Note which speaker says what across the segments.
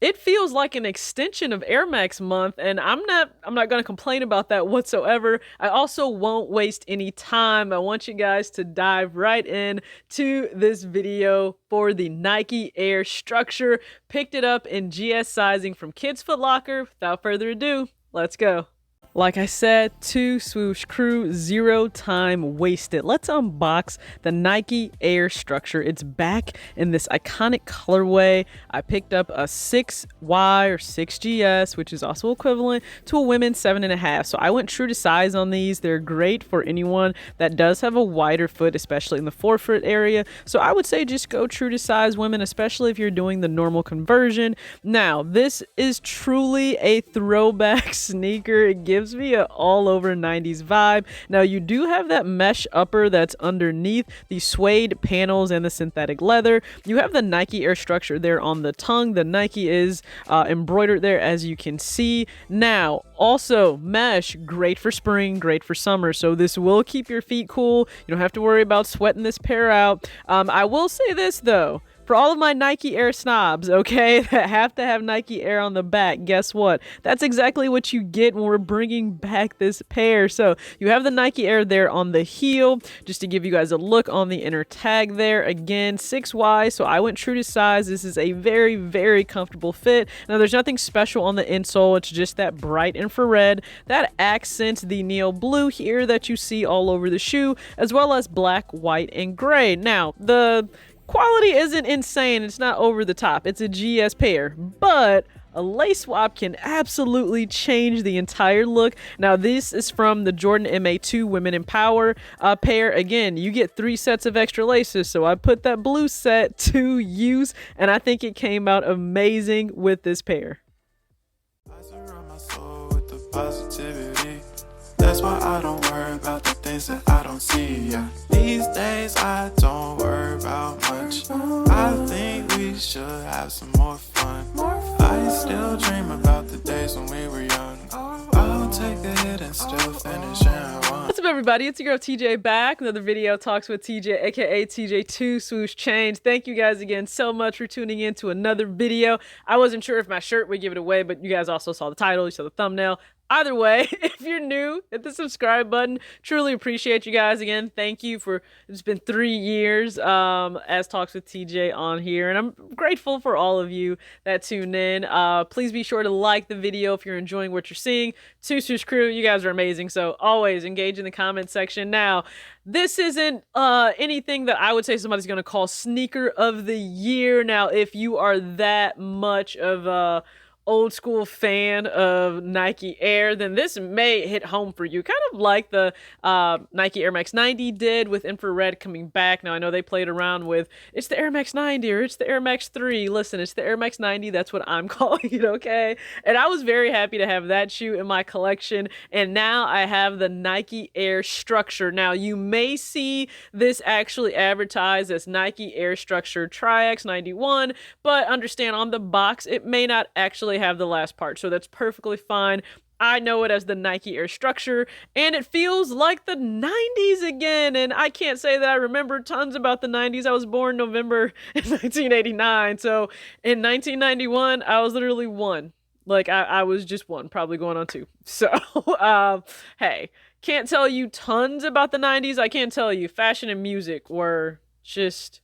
Speaker 1: it feels like an extension of Air Max month, and I'm not going to complain about that whatsoever. I also won't waste any time. I want you guys to dive right in to this video for the Nike Air Structure. Picked it up in GS sizing from Kids Foot Locker. Without further ado, let's go. Like I said, to swoosh crew, zero time wasted. Let's unbox the Nike Air Structure. It's back in this iconic colorway. I picked up a 6Y or 6GS, which is also equivalent to a women's 7.5. So I went true to size on these. They're great for anyone that does have a wider foot, especially in the forefoot area. So I would say just go true to size women, especially if you're doing the normal conversion. Now, this is truly a throwback sneaker. It gives me an all over 90s vibe. Now you do have that mesh upper that's underneath the suede panels and the synthetic leather. You have the Nike Air Structure there on the tongue. The Nike is embroidered there, as you can see. Now also mesh, great for spring, great for summer, so this will keep your feet cool. You don't have to worry about sweating this pair out. I will say this though, for all of my Nike Air snobs, okay, that have to have Nike Air on the back, guess what? That's exactly what you get when we're bringing back this pair. So you have the Nike Air there on the heel, just to give you guys a look on the inner tag there. Again, 6Y, so I went true to size. This is a very, very comfortable fit. Now, there's nothing special on the insole. It's just that bright infrared that accents the Neo blue here that you see all over the shoe, as well as black, white, and gray. Now, the quality isn't insane. It's not over the top. It's a GS pair, but a lace swap can absolutely change the entire look. Now, this is from the Jordan MA2 Women in Power pair. Again, you get 3 sets of extra laces, so I put that blue set to use, and I think it came out amazing with this pair.
Speaker 2: I surround my soul with the positivity. That's why I don't worry about the things that I don't see. Yeah. These days I don't worry about much. I think we should have some more fun. I still dream about the days when we were young. I'll take a hit and still finish and one.
Speaker 1: What's up, everybody? It's your girl TJ back. Another video, Talks with TJ, aka TJ2 Swoosh Change. Thank you guys again so much for tuning in to another video. I wasn't sure if my shirt would give it away, but you guys also saw the title, you saw the thumbnail. Either way, if you're new, hit the subscribe button. Truly appreciate you guys. Again, thank you for, it's been 3 years as Talks with TJ on here, and I'm grateful for all of you that tune in. Please be sure to like the video if you're enjoying what you're seeing. Swoosh crew, you guys are amazing, so always engage in the comment section. Now, this isn't anything that I would say somebody's going to call sneaker of the year. Now, if you are that much of a old school fan of Nike Air, then this may hit home for you, kind of like the Nike Air Max 90 did with infrared coming back. Now, I know they played around with it's the Air Max 90 or it's the Air Max 3. Listen, it's the Air Max 90. That's what I'm calling it, okay? And I was very happy to have that shoe in my collection, and now I have the Nike Air Structure. Now, you may see this actually advertised as Nike Air Structure Tri-X 91, but understand on the box it may not actually have the last part, so that's perfectly fine. I know it as the Nike Air Structure, and it feels like the 90s again, and I can't say that I remember tons about the 90s. I was born November in 1989, so in 1991, I was literally 1. Like, I was just 1, probably going on 2. So, hey, can't tell you tons about the 90s. I can't tell you fashion and music were just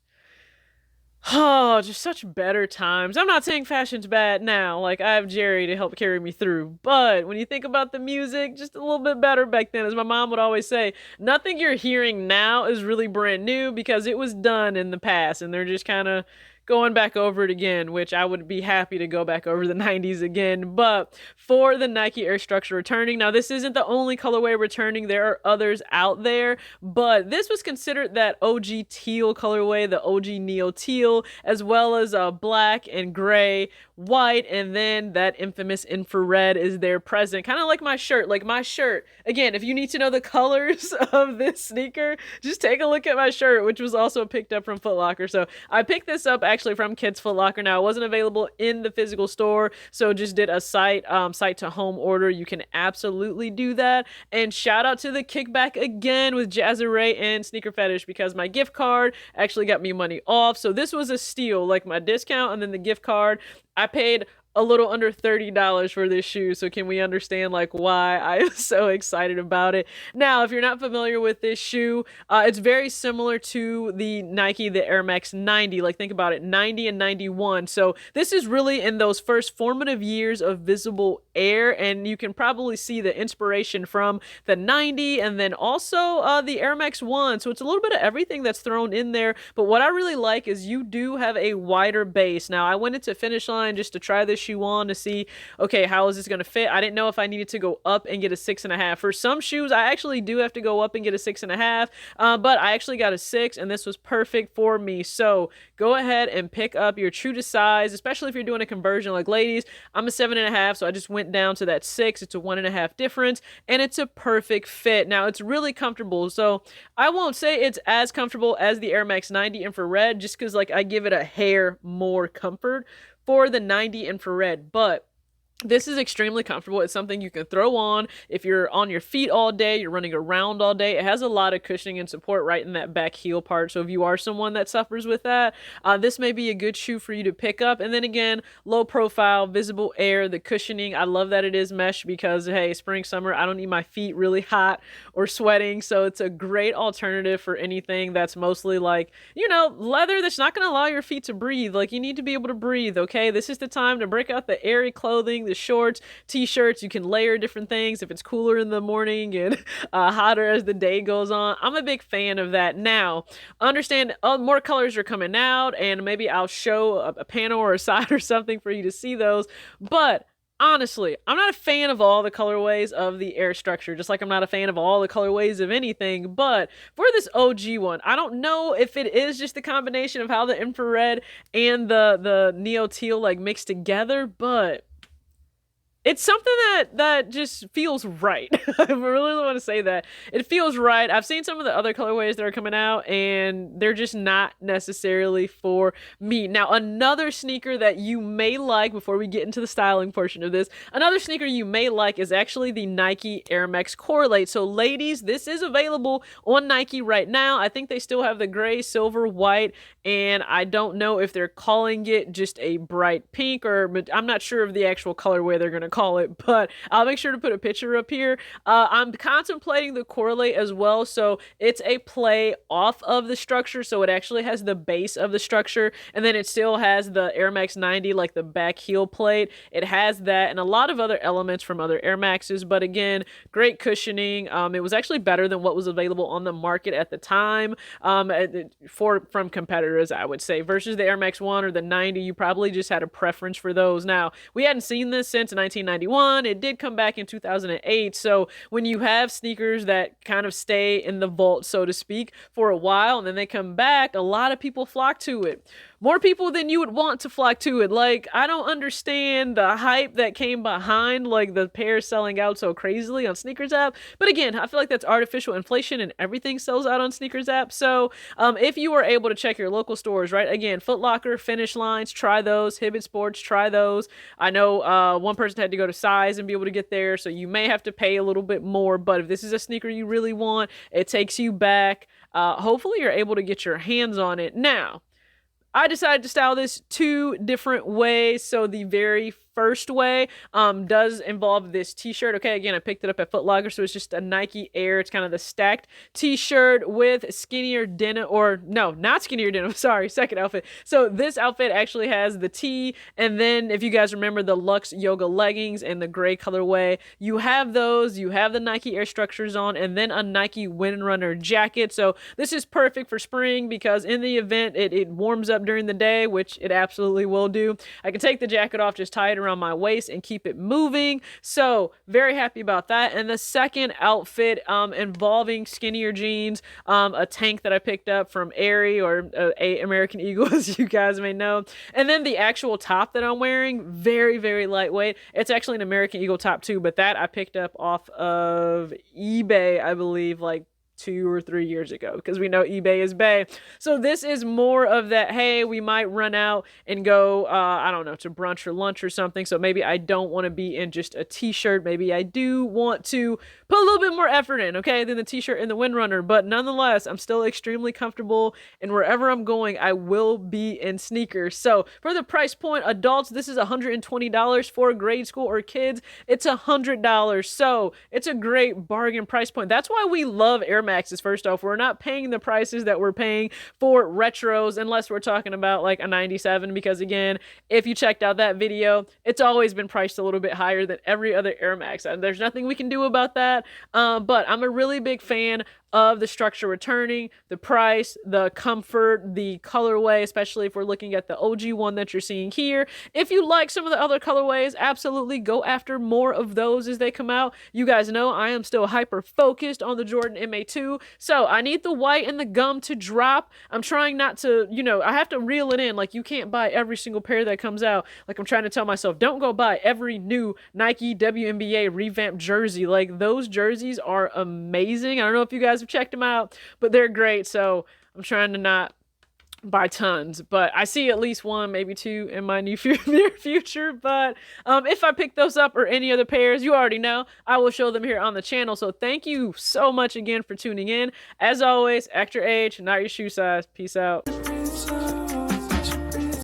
Speaker 1: such better times. I'm not saying fashion's bad now. Like, I have Jerry to help carry me through. But when you think about the music, just a little bit better back then. As my mom would always say, nothing you're hearing now is really brand new because it was done in the past. And they're just kind of going back over it again, which I would be happy to go back over the 90s again. But for the Nike Air Structure returning, now this isn't the only colorway returning. There are others out there, but this was considered that OG teal colorway, the OG Neo Teal, as well as black and gray, white, and then that infamous infrared is there present. Kind of like my shirt. Like my shirt, again, if you need to know the colors of this sneaker, just take a look at my shirt, which was also picked up from Foot Locker. So I picked this up actually from Kids Foot Locker. Now, it wasn't available in the physical store, so just did a site to home order. You can absolutely do that. And shout out to the kickback again with Jazzaray and Sneaker Fetish, because my gift card actually got me money off. So this was a steal, like my discount and then the gift card. I paid a little under $30 for this shoe. So can we understand like why I am so excited about it? Now, if you're not familiar with this shoe, it's very similar to the Nike, the Air Max 90. Like think about it, 90 and 91. So this is really in those first formative years of visible air, and you can probably see the inspiration from the 90 and then also the Air Max 1. So it's a little bit of everything that's thrown in there. But what I really like is you do have a wider base. Now, I went into Finish Line just to try this shoe on to see, okay, how is this going to fit? I didn't know if I needed to go up and get a 6.5. For some shoes, I actually do have to go up and get a 6.5, but I actually got a 6, and this was perfect for me. So go ahead and pick up your true to size, especially if you're doing a conversion. Like ladies, I'm a 7.5, so I just went down to that 6. It's a 1.5 difference, and it's a perfect fit. Now, it's really comfortable, so I won't say it's as comfortable as the Air Max 90 infrared, just because like I give it a hair more comfort for the 90 infrared, but this is extremely comfortable. It's something you can throw on if you're on your feet all day, you're running around all day. It has a lot of cushioning and support right in that back heel part. So if you are someone that suffers with that, this may be a good shoe for you to pick up. And then again, low profile, visible air, the cushioning. I love that it is mesh because, hey, spring, summer, I don't need my feet really hot or sweating. So it's a great alternative for anything that's mostly like, leather that's not going to allow your feet to breathe. Like you need to be able to breathe, okay? This is the time to break out the airy clothing, the shorts, t-shirts. You can layer different things if it's cooler in the morning and hotter as the day goes on. I'm a big fan of that. Now, understand more colors are coming out, and maybe I'll show a panel or a side or something for you to see those. But honestly, I'm not a fan of all the colorways of the air structure, just like I'm not a fan of all the colorways of anything. But for this OG one, I don't know if it is just the combination of how the infrared and the Neo Teal like mixed together, but it's something that just feels right. I really want to say that. It feels right. I've seen some of the other colorways that are coming out, and they're just not necessarily for me. Now, another sneaker that you may like, before we get into the styling portion of this, another sneaker you may like is actually the Nike Air Max Correlate. So ladies, this is available on Nike right now. I think they still have the gray, silver, white, and I don't know if they're calling it just a bright pink, or I'm not sure of the actual colorway they're going to call it, but I'll make sure to put a picture up here. I'm contemplating the Correlate as well, so it's a play off of the structure, so it actually has the base of the structure, and then it still has the Air Max 90, like the back heel plate. It has that and a lot of other elements from other Air Maxes, but again, great cushioning. It was actually better than what was available on the market at the time, from competitors, I would say, versus the Air Max 1 or the 90. You probably just had a preference for those. Now, we hadn't seen this since 1991. It did come back in 2008. So when you have sneakers that kind of stay in the vault, so to speak, for a while, and then they come back, a lot of people flock to it. More people than you would want to flock to it. Like, I don't understand the hype that came behind, like, the pair selling out so crazily on Sneakers app. But again, I feel like that's artificial inflation, and everything sells out on Sneakers app. So if you are able to check your local stores, right? Again, Foot Locker, Finish Lines, try those. Hibbett Sports, try those. I know one person had to go to Size and be able to get there, so you may have to pay a little bit more. But if this is a sneaker you really want, it takes you back. Hopefully you're able to get your hands on it. Now, I decided to style this 2 different ways. So the very first way does involve this t-shirt. Okay, again, I picked it up at Foot Locker, so it's just a Nike Air. It's kind of the stacked t-shirt with skinnier denim, or no, not skinnier denim, sorry, second outfit. So this outfit actually has the tee, and then if you guys remember the Luxe Yoga leggings and the gray colorway, you have those, you have the Nike Air structures on, and then a Nike Windrunner jacket. So this is perfect for spring because in the event it warms up during the day, which it absolutely will do, I can take the jacket off, just tie it around my waist and keep it moving. So very happy about that. And the second outfit involving skinnier jeans, a tank that I picked up from Aerie, or a American Eagle, as you guys may know, and then the actual top that I'm wearing, very, very lightweight. It's actually an American Eagle top too, but that I picked up off of eBay, I believe, like 2 or 3 years ago, because we know eBay is Bay. So this is more of that, hey, we might run out and go, I don't know, to brunch or lunch or something. So maybe I don't want to be in just a t-shirt. Maybe I do want to put a little bit more effort in, okay, than the t-shirt and the Windrunner. But nonetheless, I'm still extremely comfortable, and wherever I'm going, I will be in sneakers. So for the price point, adults, this is $120. For grade school or kids, it's $100. So it's a great bargain price point. That's why we love Air Maxes. First off, we're not paying the prices that we're paying for retros, unless we're talking about like a 97, because again, if you checked out that video, it's always been priced a little bit higher than every other Air Max, and there's nothing we can do about that. But I'm a really big fan of the structure returning, the price, the comfort, the colorway, especially if we're looking at the OG one that you're seeing here. If you like some of the other colorways, absolutely go after more of those as they come out. You guys know I am still hyper focused on the Jordan MA2, so I need the white and the gum to drop. I'm trying not to, I have to reel it in. Like, you can't buy every single pair that comes out. Like, I'm trying to tell myself, don't go buy every new Nike WNBA revamped jersey. Like, those jerseys are amazing. I don't know if you guys have checked them out, but they're great. So I'm trying to not buy tons, but I see at least one, maybe two in my near future. But if I pick those up or any other pairs, you already know I will show them here on the channel. So thank you so much again for tuning in. As always, act your age, not your shoe size. Peace out.